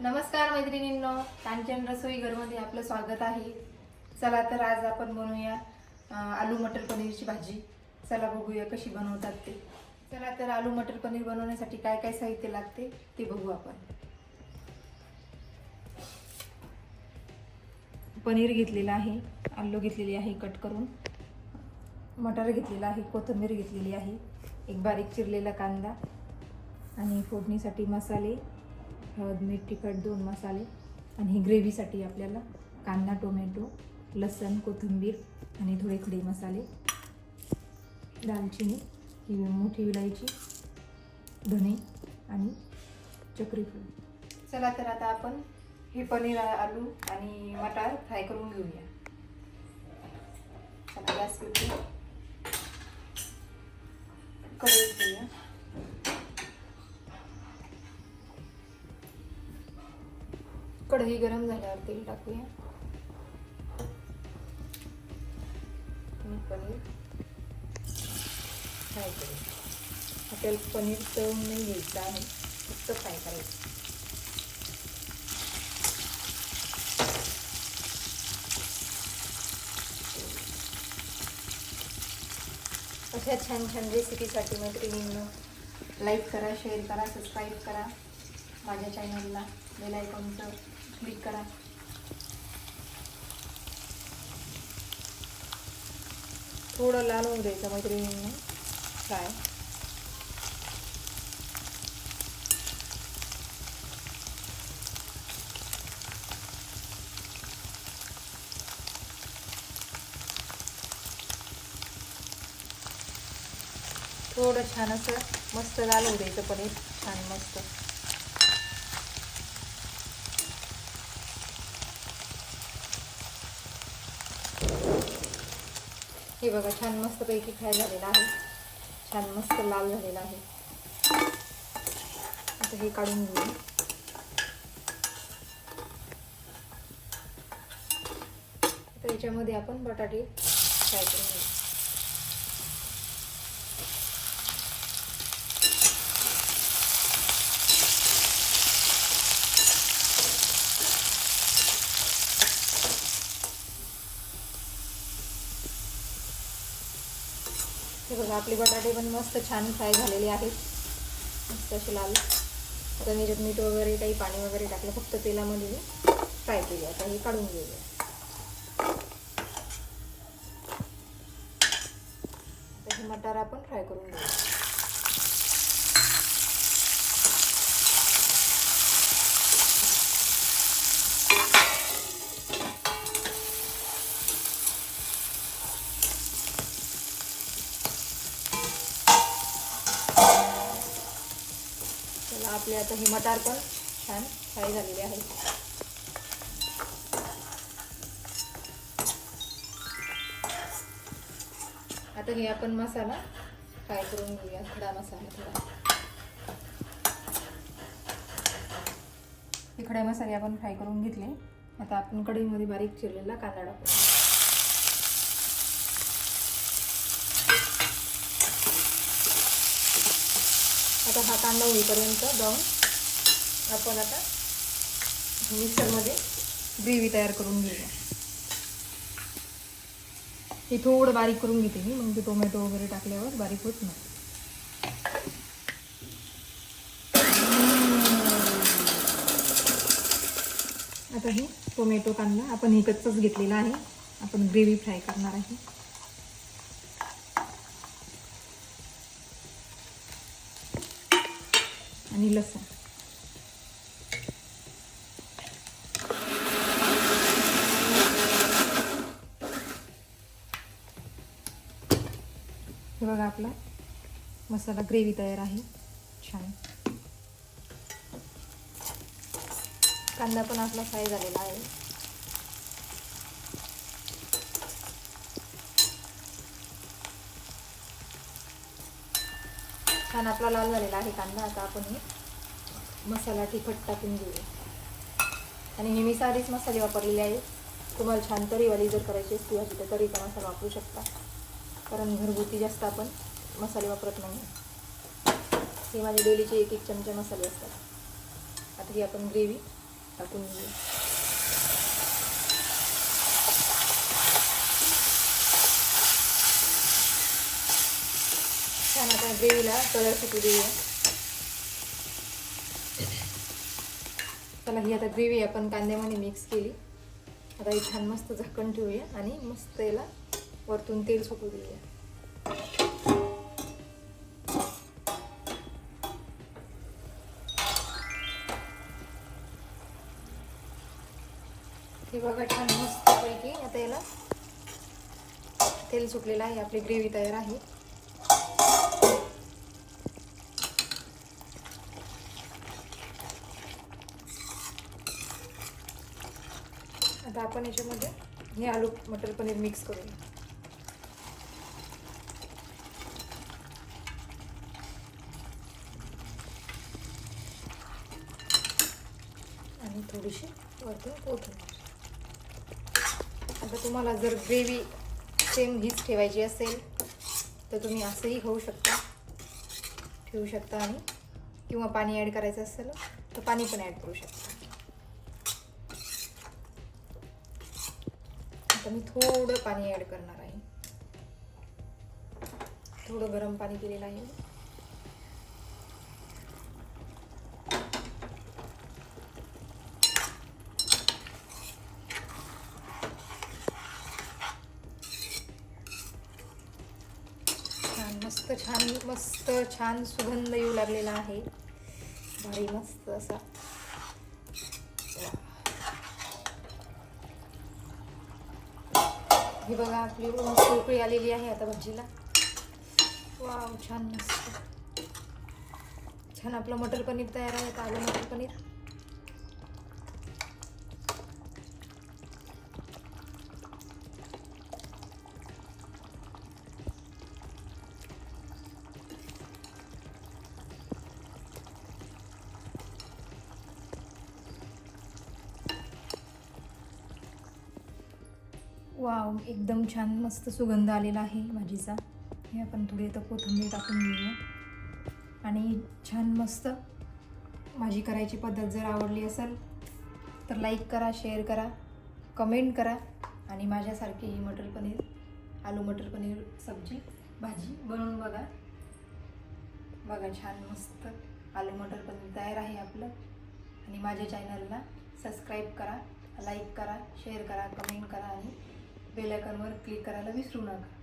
नमस्कार मैत्रिणींनो, कांचन रसोई घरमध्ये आपलं स्वागत आहे। चला तर आज आपण बनवूया आलू मटर पनीरची भाजी। चला बघूया कशी बनवतात ते। चला तर आलू मटर पनीर बनवण्यासाठी काय काय साहित्य लागते ते बघू आपण। पनीर घेतलेला आहे, आलू घेतलेली आहे कट करून, मटर घेतलेला आहे, कोथिंबीर घेतलेली आहे, एक बारीक चिरलेला कांदा आणि फोडणीसाठी मसाले, हळद मीठ तिखट 2 मसाले आणि ग्रेव्हीसाठी आपल्याला कांदा टोमॅटो लसूण कोथिंबीर आणि थोडे खडे मसाले, दालचिनी, मोठी विलायची, धने आणि चक्रीफूल। चला तर आता आपण हे पनीर आलू आणि मटार फ्राय करून घेऊया। चला गॅस पेटवूया, कढई घेऊया। कढई गरम झाल्यावर तेल टाकूया आणि पनीर फ्राय करूया। आपल्याला पनीर तळून नाही घ्यायचं आहे, फक्त फ्राय करायचं। अशा छान छान रेसिपीसाठी मैत्रिणींनो लाईक करा, शेअर करा, सबस्क्राईब करा माझ्या चॅनलला, बेल आयकॉनचं क्लिक करा। थोडं लाल होऊन द्यायचं मैत्रिणींनो फ्राय। थोडं छान असं मस्त लाल होऊ द्यायचं पनीर, छान मस्त। हे बघा छान मस्त पैकी फ्राय झालेला आहे, छान मस्त लाल झालेला आहे। आता हे काढून घेऊ। तर याच्यामध्ये आपण बटाटे फ्राय करून घेऊ। हे बघा आपले बटाटे पण मस्त छान फ्राय झालेले आहेत, मस्त असे लाल। आता मी याच्यात मीठ वगैरे काही पाणी वगैरे टाकलं, फक्त तेलामध्ये फ्राय केले। आता हे काढून घेऊया। आता हे मटार आपण फ्राय करून घेऊया। आपले आता हे मटार पण छान फ्राय झालेले आहेत। आता हे आपण मसाला फ्राय करून घेऊया, खडा मसाला थोडा। हे खडे मसाले आपण फ्राय करून घेतले। आता आपण कढईमध्ये बारीक चिरलेला कांदा टाकू। आता हा कांदा होईपर्यंत जाऊन आपण आता मिक्सरमध्ये ग्रेव्ही तयार करून घेऊया। हे थोडं बारीक करून घेते मी, म्हणजे टोमॅटो वगैरे टाकल्यावर बारीक होत नाही। आता हे टोमॅटो कांदा आपण हे कच्चाच घेतलेला आहे, आपण ग्रेव्ही फ्राय करणार आहे। आणि लसूण, हे बघा आपला मसाला ग्रेव्ही तयार आहे छान। कांदा पण आपला फ्राय झालेला आहे। छान आपला लाल झालेला आहे कांदा। आता आपण हे मसाला तिखट टाकून घेऊया आणि हे मी साधेच मसाले वापरलेले आहेत। तुम्हाला छान तरीवाली जर करायची असती भाजी तर तरीचा मसाला वापरू शकता, कारण घरगुती जास्त आपण मसाले वापरत नाही। हे माझे डेलीचे 1-1 चमचे मसाले असतात। आता ही आपण ग्रेव्ही टाकून घेऊया. छान आता ग्रेव्हीला कलर सुटू देऊया. चला ही आता ग्रेव्ही आपण कांद्यामध्ये मिक्स केली. आता ही छान मस्त झाकण ठेवूया आणि मस्त याला वरतून तेल सुटू देऊया. हे बघा छान मस्त पैकी आता याला तेल सुटलेलं आहे. आपली ग्रेव्ही तयार आहे. आता आपण याच्यामध्ये हे आलू मटर पनीर मिक्स करूया. आणि थोडीशी वरतून कोथिंबीर. आता तुम्हाला जर ग्रेव्ही सेम हीच ठेवायची असेल तर तुम्ही असंही खाऊ शकता, ठेवू शकता. आणि किंवा पाणी ॲड करायचं असेल तर पाणी पण ॲड करू शकता. आता मी थोडं पाणी ॲड करणार आहे. थोडं गरम पाणी केलेलं आहे. मस्त छान सुगंध येऊ लागलेला आहे. भारी मस्त असा. हे बघा आपली मस्त उकळी आलेली आहे आता भाजीला. वाव छान मस्त छान आपलं मटर पनीर तयार आहे. आलू मटर पनीर. वाव एकदम छान मस्त सुगंध आलेला आहे भाजीचा. हे आपण थोडी आता कोथिंबीर टाकून घेऊया. आणि छान मस्त भाजी करायची पद्धत जर आवडली असेल तर लाईक करा, शेअर करा, कमेंट करा. आणि माझ्यासारखी ही मटर पनीर आलू मटर पनीर सब्जी भाजी बनवून बघा. बघा छान मस्त आलू मटर पनीर तयार आहे आपलं. आणि माझ्या चॅनलला सबस्क्राईब करा, लाईक करा, शेअर करा, कमेंट करा आणि बेल आयकॉनवर क्लिक करायला विसरू नका.